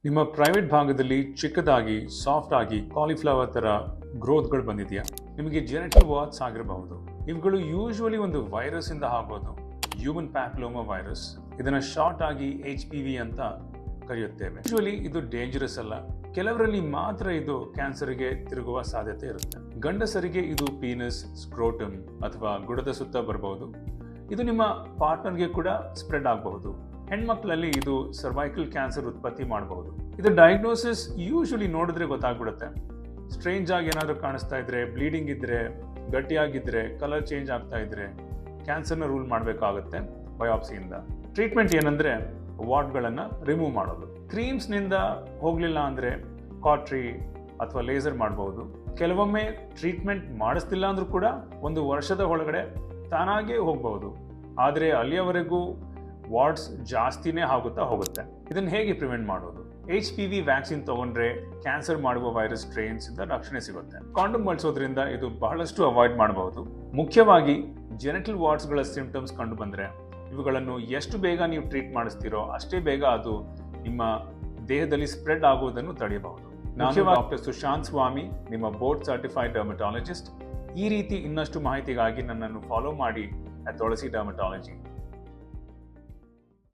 ನಿಮ್ಮ ಪ್ರೈವೇಟ್ ಭಾಗದಲ್ಲಿ ಚಿಕ್ಕದಾಗಿ ಸಾಫ್ಟ್ ಆಗಿ ಕಾಲಿಫ್ಲವರ್ ತರ ಗ್ರೋತ್ಗಳು ಬಂದಿದೆಯಾ? ನಿಮಗೆ ಜೆನೆಟಿಕ್ ವಾಟ್ಸ್ ಆಗಿರಬಹುದು. ಇವುಗಳು ಯೂಶುವಲಿ ಒಂದು ವೈರಸ್ ಇಂದ ಆಗೋದು, ಹ್ಯೂಮನ್ ಪ್ಯಾಪ್ಲೋಮಾ ವೈರಸ್. ಇದನ್ನ ಶಾರ್ಟ್ ಆಗಿ HPV ಅಂತ ಕರೆಯುತ್ತೇವೆ. ಯೂಶುವಲಿ ಇದು ಡೇಂಜರಸ್ ಅಲ್ಲ, ಕೆಲವರಲ್ಲಿ ಮಾತ್ರ ಇದು ಕ್ಯಾನ್ಸರ್ಗೆ ತಿರುಗುವ ಸಾಧ್ಯತೆ ಇರುತ್ತೆ. ಗಂಡಸರಿಗೆ ಇದು ಪೀನಸ್, ಸ್ಕ್ರೋಟಮ್ ಅಥವಾ ಗುಡದ ಸುತ್ತ ಬರಬಹುದು. ಇದು ನಿಮ್ಮ ಪಾರ್ಟ್ನರ್ಗೆ ಕೂಡ ಸ್ಪ್ರೆಡ್ ಆಗಬಹುದು. ಹೆಣ್ಮಕ್ಳಲ್ಲಿ ಇದು ಸರ್ವೈಕಲ್ ಕ್ಯಾನ್ಸರ್ ಉತ್ಪತ್ತಿ ಮಾಡಬಹುದು. ಇದು ಡಯಾಗ್ನೋಸಿಸ್ ಯೂಶುವಲಿ ನೋಡಿದ್ರೆ ಗೊತ್ತಾಗ್ಬಿಡುತ್ತೆ. ಸ್ಟ್ರೇಂಜ್ ಆಗಿ ಏನಾದರೂ ಕಾಣಿಸ್ತಾ ಇದ್ರೆ, ಬ್ಲೀಡಿಂಗ್ ಇದ್ರೆ, ಗಟ್ಟಿಯಾಗಿದ್ರೆ, ಕಲರ್ ಚೇಂಜ್ ಆಗ್ತಾ ಇದ್ರೆ ಕ್ಯಾನ್ಸರ್ನ ರೂಲ್ ಮಾಡಬೇಕಾಗುತ್ತೆ ಬಯಾಪ್ಸಿಯಿಂದ. ಟ್ರೀಟ್ಮೆಂಟ್ ಏನಂದ್ರೆ ವಾಟ್ಗಳನ್ನು ರಿಮೂವ್ ಮಾಡೋದು. ಕ್ರೀಮ್ಸ್ನಿಂದ ಹೋಗಲಿಲ್ಲ ಅಂದರೆ ಕಾಟ್ರಿ ಅಥವಾ ಲೇಸರ್ ಮಾಡಬಹುದು. ಕೆಲವೊಮ್ಮೆ ಟ್ರೀಟ್ಮೆಂಟ್ ಮಾಡಿಸ್ತಿಲ್ಲ ಅಂದ್ರೂ ಕೂಡ 1 ವರ್ಷದ ಒಳಗಡೆ ತಾನಾಗೇ ಹೋಗಬಹುದು. ಆದರೆ ಅಲ್ಲಿಯವರೆಗೂ ವಾಟ್ಸ್ ಜಾಸ್ತಿನೇ ಆಗುತ್ತಾ ಹೋಗುತ್ತೆ. ಇದನ್ನು ಹೇಗೆ ಪ್ರಿವೆಂಟ್ ಮಾಡೋದು? HPV ವ್ಯಾಕ್ಸಿನ್ ತಗೊಂಡ್ರೆ ಕ್ಯಾನ್ಸರ್ ಮಾಡುವ ವೈರಸ್ ಸ್ಟ್ರೇನ್ಸ್ ಇಂದ ರಕ್ಷಣೆ ಸಿಗುತ್ತೆ. ಕಾಂಡೋಮ್ ಬಳಸೋದ್ರಿಂದ ಇದು ಬಹಳಷ್ಟು ಅವಾಯ್ಡ್ ಮಾಡಬಹುದು. ಮುಖ್ಯವಾಗಿ ಜೆನೆಟಲ್ ವಾಟ್ಸ್ಗಳ ಸಿಂಪ್ಟಮ್ಸ್ ಕಂಡು ಬಂದ್ರೆ ಇವುಗಳನ್ನು ಎಷ್ಟು ಬೇಗ ನೀವು ಟ್ರೀಟ್ ಮಾಡಿಸ್ತೀರೋ ಅಷ್ಟೇ ಬೇಗ ಅದು ನಿಮ್ಮ ದೇಹದಲ್ಲಿ ಸ್ಪ್ರೆಡ್ ಆಗುವುದನ್ನು ತಡೆಯಬಹುದು. ನಾನು ಡಾಕ್ಟರ್ ಸುಶಾಂತ್ ಸ್ವಾಮಿ, ನಿಮ್ಮ ಬೋರ್ಡ್ ಸರ್ಟಿಫೈಡ್ ಡರ್ಮಟಾಲಜಿಸ್ಟ್. ಈ ರೀತಿ ಇನ್ನಷ್ಟು ಮಾಹಿತಿಗಾಗಿ ನನ್ನನ್ನು ಫಾಲೋ ಮಾಡಿ ಅಟ್ ತುಳಸಿ ಡರ್ಮಟಾಲಜಿ.